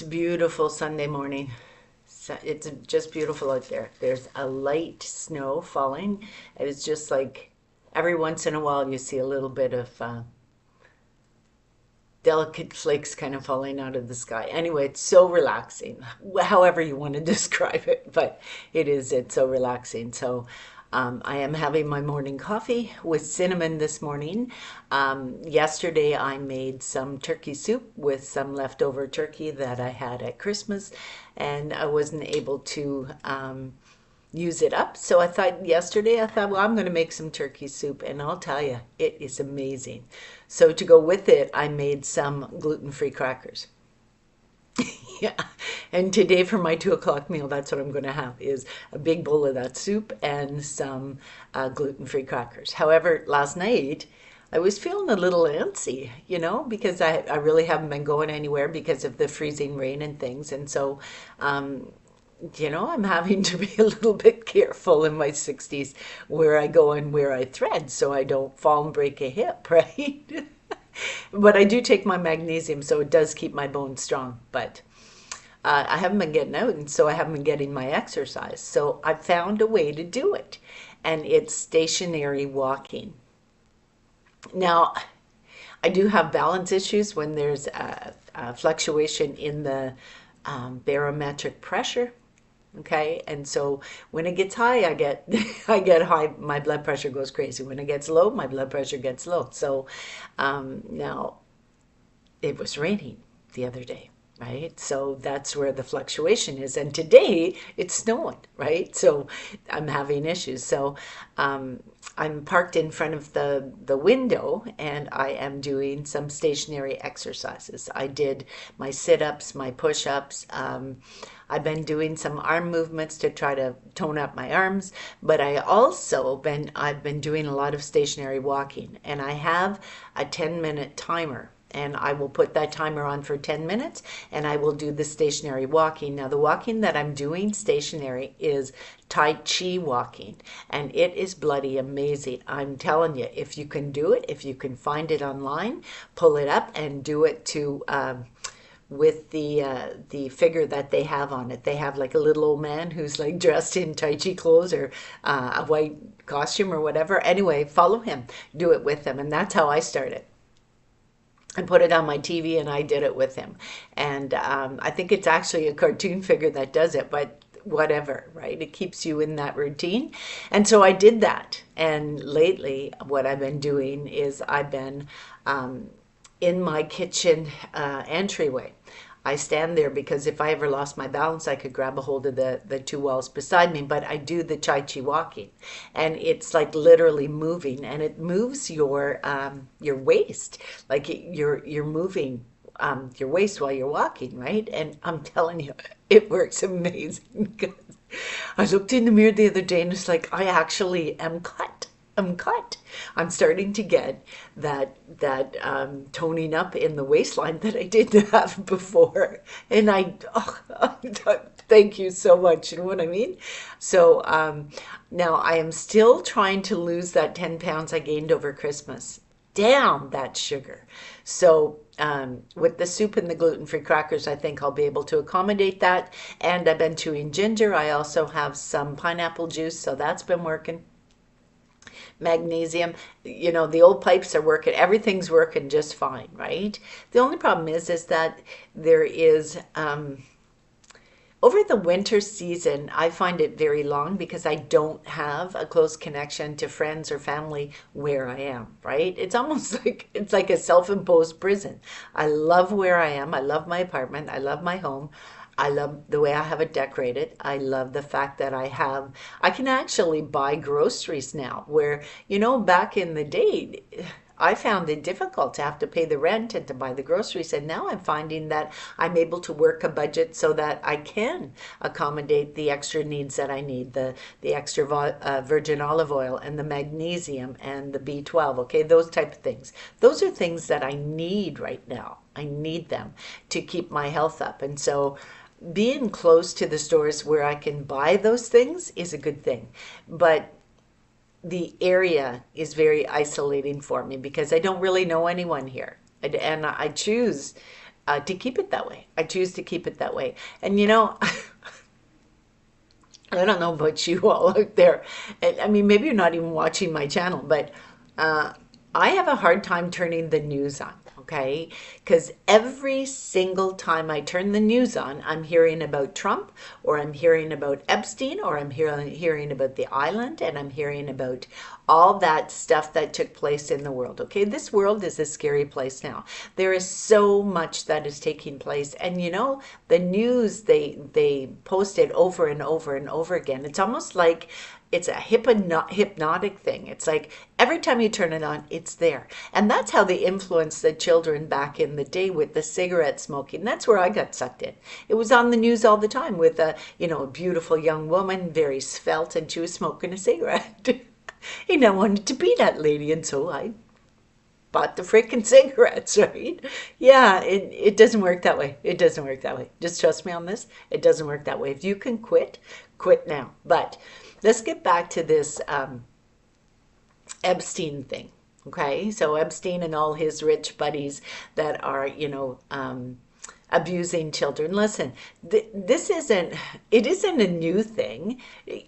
It's a beautiful Sunday morning. It's just beautiful out there. There's a light snow falling. And it's just like every once in a while you see a little bit of delicate flakes kind of falling out of the sky. Anyway, it's so relaxing, however you want to describe it, but it's so relaxing. So I am having my morning coffee with cinnamon this morning. Yesterday I made some turkey soup with some leftover turkey that I had at Christmas, and I wasn't able to use it up. So I thought, well, I'm going to make some turkey soup, and I'll tell you, it is amazing. So to go with it, I made some gluten-free crackers. Yeah. And today for my 2 o'clock meal, that's what I'm going to have is a big bowl of that soup and some gluten-free crackers. However, last night I was feeling a little antsy, because I really haven't been going anywhere because of the freezing rain and things. And so I'm having to be a little bit careful in my 60s where I go and where I thread so I don't fall and break a hip, right? But I do take my magnesium, so it does keep my bones strong. But I haven't been getting out, and so I haven't been getting my exercise. So I found a way to do it, and it's stationary walking. Now, I do have balance issues when there's a fluctuation in the barometric pressure. Okay, and so when it gets high, I get I get high. My blood pressure goes crazy. When it gets low, my blood pressure gets low. So now it was raining the other day, right? So that's where the fluctuation is. And today it's snowing, right? So I'm having issues. So I'm parked in front of the window and I am doing some stationary exercises. I did my sit-ups, my push-ups. I've been doing some arm movements to try to tone up my arms, but I've been doing a lot of stationary walking, and I have a 10-minute timer. And I will put that timer on for 10 minutes and I will do the stationary walking. Now, the walking that I'm doing stationary is Tai Chi walking, and it is bloody amazing. I'm telling you, if you can do it, if you can find it online, pull it up and do it with the figure that they have on it. They have like a little old man who's like dressed in Tai Chi clothes or a white costume or whatever. Anyway, follow him, do it with him, and that's how I started. I put it on my TV and I did it with him. And I think it's actually a cartoon figure that does it, but whatever, right? It keeps you in that routine. And so I did that. And lately, what I've been doing is I've been in my kitchen entryway. I stand there because if I ever lost my balance, I could grab a hold of the two walls beside me. But I do the Tai Chi walking, and it's like literally moving, and it moves your waist, like you're moving your waist while you're walking, right? And I'm telling you, it works amazing. I looked in the mirror the other day, and it's like I actually am cut. I'm cut. I'm starting to get that toning up in the waistline that I didn't have before, and thank you so much. You know what I mean? So now I am still trying to lose that 10 pounds I gained over Christmas. Damn that sugar. So with the soup and the gluten-free crackers, I think I'll be able to accommodate that. And I've been chewing ginger. I also have some pineapple juice, so that's been working. Magnesium, the old pipes are working, everything's working just fine, right? The only problem is that there is over the winter season, I find it very long because I don't have a close connection to friends or family where I am, right? It's almost like it's like a self-imposed prison. I love where I am. I love my apartment. I love my home. I love the way I have it decorated. I love the fact that I can actually buy groceries now, where, back in the day, I found it difficult to have to pay the rent and to buy the groceries. And now I'm finding that I'm able to work a budget so that I can accommodate the extra needs that I need, the extra virgin olive oil and the magnesium and the B12, okay, those type of things. Those are things that I need right now. I need them to keep my health up. And so being close to the stores where I can buy those things is a good thing. But the area is very isolating for me because I don't really know anyone here. And I choose to keep it that way. I choose to keep it that way. And I don't know about you all out there. I mean, maybe you're not even watching my channel, but uh, I have a hard time turning the news on, okay? Because every single time I turn the news on, I'm hearing about Trump, or I'm hearing about Epstein, or I'm hearing about the island, and I'm hearing about all that stuff that took place in the world, okay? This world is a scary place now. There is so much that is taking place, and the news, they post it over and over and over again. It's almost like it's a hypnotic thing. It's like every time you turn it on, it's there. And that's how they influenced the children back in the day with the cigarette smoking. That's where I got sucked in. It was on the news all the time with a beautiful young woman, very svelte, and she was smoking a cigarette. And I wanted to be that lady, and so I bought the freaking cigarettes, right? Yeah, it doesn't work that way. It doesn't work that way. Just trust me on this. It doesn't work that way. If you can quit, quit now. But let's get back to this Epstein thing. Okay, so Epstein and all his rich buddies that are, abusing children. Listen, it isn't a new thing.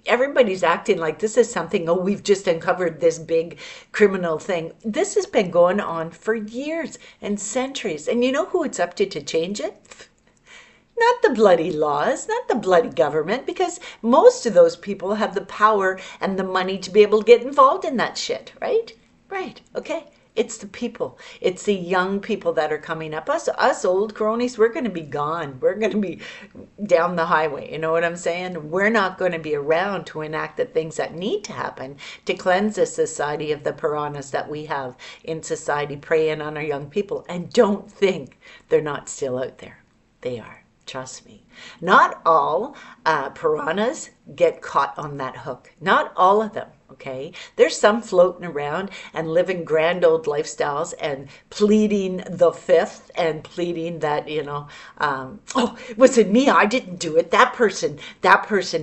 Everybody's acting like this is something, oh, we've just uncovered this big criminal thing. This has been going on for years and centuries. And you know who it's up to change it? Not the bloody laws, not the bloody government, because most of those people have the power and the money to be able to get involved in that shit, right? Right, okay? It's the people. It's the young people that are coming up. Us old cronies, we're going to be gone. We're going to be down the highway. You know what I'm saying? We're not going to be around to enact the things that need to happen to cleanse the society of the piranhas that we have in society, preying on our young people. And don't think they're not still out there. They are. Trust me. Not all piranhas get caught on that hook. Not all of them, okay? There's some floating around and living grand old lifestyles and pleading the fifth and pleading that, oh, it wasn't me. I didn't do it. That person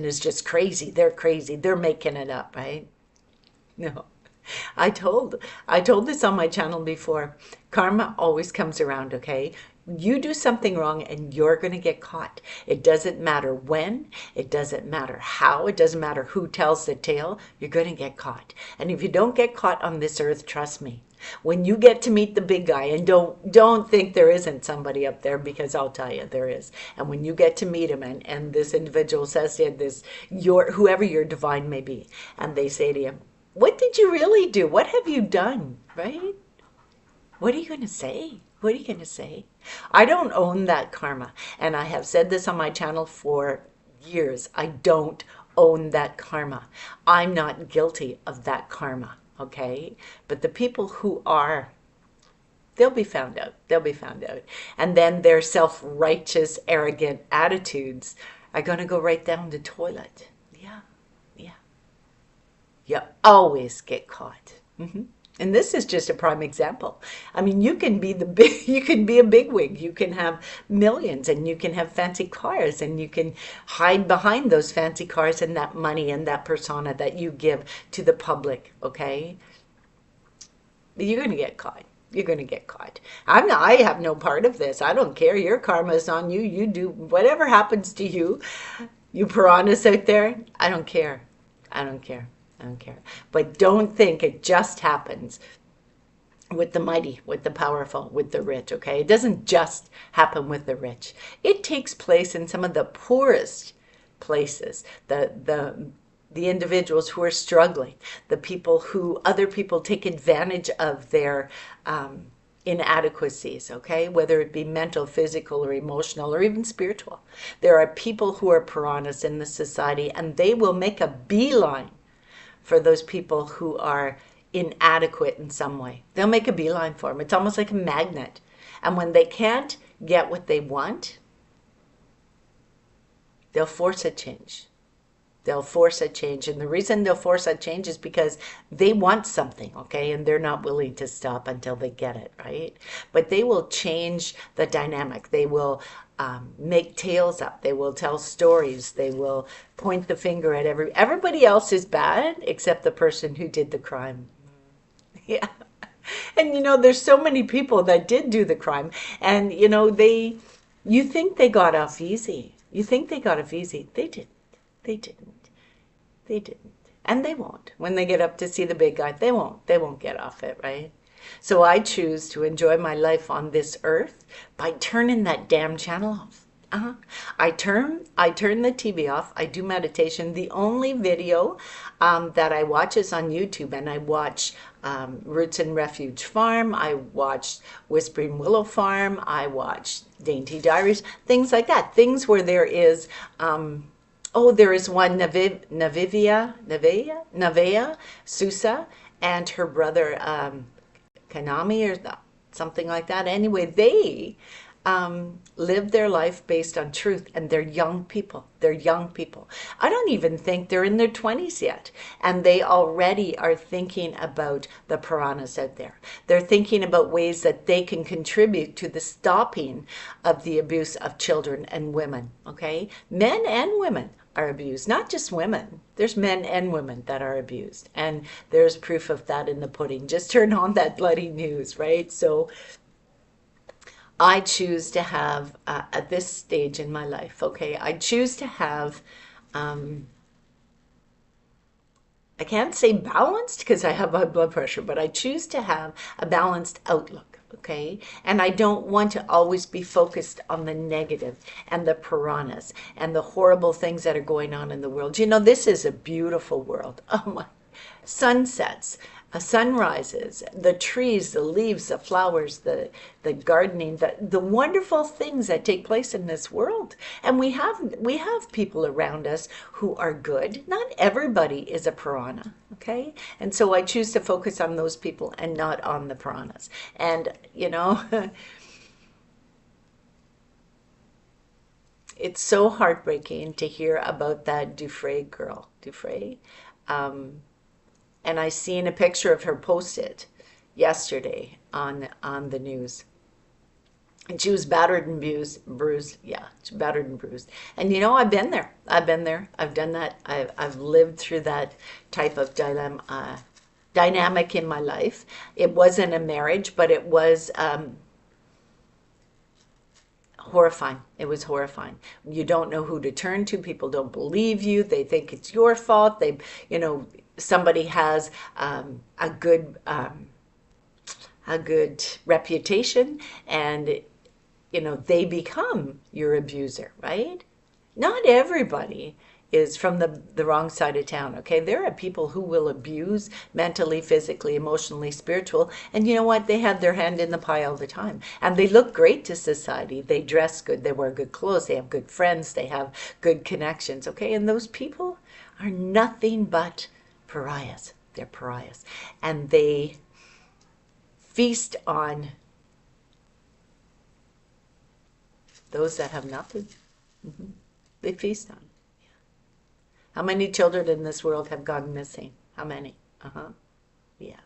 is just crazy. They're crazy. They're making it up, right? No. I told this on my channel before. Karma always comes around, okay? You do something wrong and you're going to get caught. It doesn't matter when, it doesn't matter how, it doesn't matter who tells the tale, you're going to get caught. And if you don't get caught on this earth, trust me, when you get to meet the big guy, and don't think there isn't somebody up there, because I'll tell you there is. And when you get to meet him and this individual says to you, whoever your divine may be, and they say to you, what did you really do? What have you done? Right? What are you going to say? What are you going to say? I don't own that karma. And I have said this on my channel for years. I don't own that karma. I'm not guilty of that karma, okay? But the people who are, they'll be found out. They'll be found out. And then their self-righteous, arrogant attitudes are going to go right down the toilet. Yeah, yeah. You always get caught. Mm-hmm. And this is just a prime example. I mean, you can be you can be a bigwig. You can have millions, and you can have fancy cars, and you can hide behind those fancy cars and that money and that persona that you give to the public. Okay, you're going to get caught. You're going to get caught. I have no part of this. I don't care. Your karma is on you. You do whatever happens to you. You piranhas out there. I don't care. I don't care. I don't care. But don't think it just happens with the mighty, with the powerful, with the rich, okay? It doesn't just happen with the rich. It takes place in some of the poorest places, the individuals who are struggling, the people who other people take advantage of their inadequacies, okay? Whether it be mental, physical, or emotional, or even spiritual. There are people who are piranhas in the society, and they will make a beeline for those people who are inadequate in some way. They'll make a beeline for them. It's almost like a magnet. And when they can't get what they want, they'll force a change. They'll force a change. And the reason they'll force a change is because they want something, okay? And they're not willing to stop until they get it, right? But they will change the dynamic. They will make tales up. They will tell stories. They will point the finger at everybody else is bad except the person who did the crime. Yeah. And there's so many people that did do the crime, and you think they got off easy. You think they got off easy. They didn't. They didn't. They didn't. And they won't. When they get up to see the big guy, they won't. They won't get off it, right? So I choose to enjoy my life on this earth by turning that damn channel off. Uh-huh. I turn the TV off. I do meditation. The only video that I watch is on YouTube, and I watch Roots and Refuge Farm. I watch Whispering Willow Farm. I watch Dainty Diaries, things like that. Things where there is there is one Navea Sousa and her brother Kanami or something like that. Anyway, they live their life based on truth, and they're young people. They're young people. I don't even think they're in their 20s yet, and they already are thinking about the piranhas out there. They're thinking about ways that they can contribute to the stopping of the abuse of children and women, okay? Men and women are abused, not just women. There's men and women that are abused, and there's proof of that in the pudding. Just turn on that bloody news, right? So I choose to have, at this stage in my life, okay, I choose to have, I can't say balanced because I have high blood pressure, but I choose to have a balanced outlook, okay? And I don't want to always be focused on the negative and the piranhas and the horrible things that are going on in the world. This is a beautiful world. Oh my, sunsets. Sunrises, the trees, the leaves, the flowers, the gardening, the wonderful things that take place in this world. And we have people around us who are good. Not everybody is a piranha, okay? And so I choose to focus on those people and not on the piranhas. And it's so heartbreaking to hear about that Dufresne girl. And I seen a picture of her posted yesterday on the news. And she was battered and bruised. Yeah, she battered and bruised. And I've been there. I've been there. I've done that. I've lived through that type of dynamic in my life. It wasn't a marriage, but it was horrifying. It was horrifying. You don't know who to turn to. People don't believe you. They think it's your fault. Somebody has a good reputation, and they become your abuser, right? Not everybody is from the wrong side of town, okay? There are people who will abuse mentally, physically, emotionally, spiritual, and you know what? They have their hand in the pie all the time, and they look great to society. They dress good, they wear good clothes, they have good friends, they have good connections, okay? And those people are nothing but pariahs. They're pariahs. And they feast on those that have nothing. They feast on. Yeah. How many children in this world have gone missing? How many? Yeah.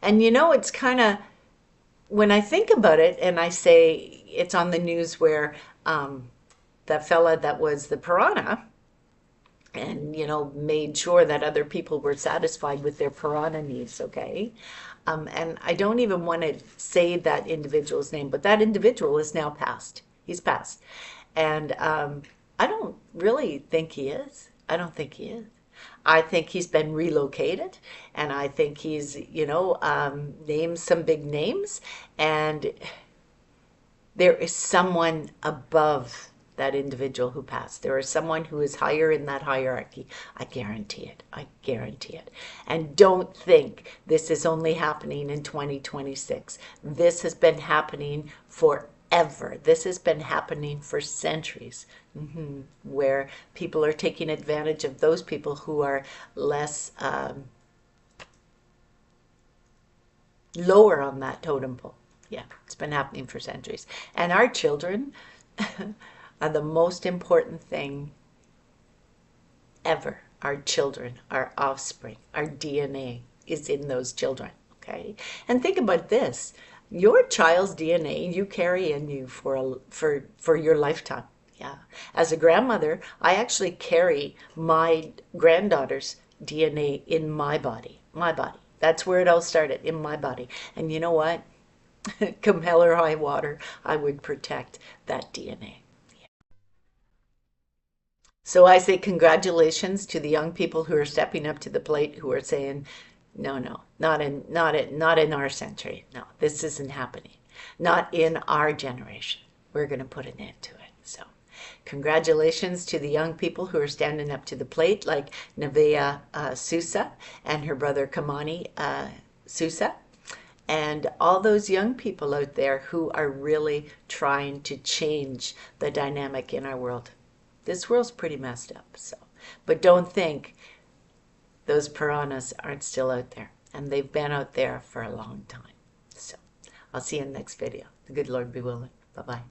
And it's kind of, when I think about it and I say it's on the news where that fella that was the piranha, and made sure that other people were satisfied with their piranha needs, okay? And I don't even want to say that individual's name, but that individual is now passed. He's passed. And I don't really think he is. I don't think he is. I think he's been relocated, and I think he's, named some big names, and there is someone above that individual who passed. There is someone who is higher in that hierarchy. I guarantee it. I guarantee it. And don't think this is only happening in 2026. This has been happening forever. This has been happening for centuries, where people are taking advantage of those people who are less lower on that totem pole. Yeah, it's been happening for centuries. And our children are the most important thing ever. Our children, our offspring, our DNA is in those children, okay? And think about this. Your child's DNA you carry in you for your lifetime. Yeah. As a grandmother, I actually carry my granddaughter's DNA in my body. My body. That's where it all started, in my body. And you know what? Come hell or high water, I would protect that DNA. So I say congratulations to the young people who are stepping up to the plate, who are saying, no, no, not in our century. No, this isn't happening. Not in our generation. We're going to put an end to it. So congratulations to the young people who are standing up to the plate, like Nevaeh Sousa and her brother Kamani Sousa, and all those young people out there who are really trying to change the dynamic in our world. This world's pretty messed up, so. But don't think those piranhas aren't still out there. And they've been out there for a long time. So I'll see you in the next video. The good Lord be willing. Bye-bye.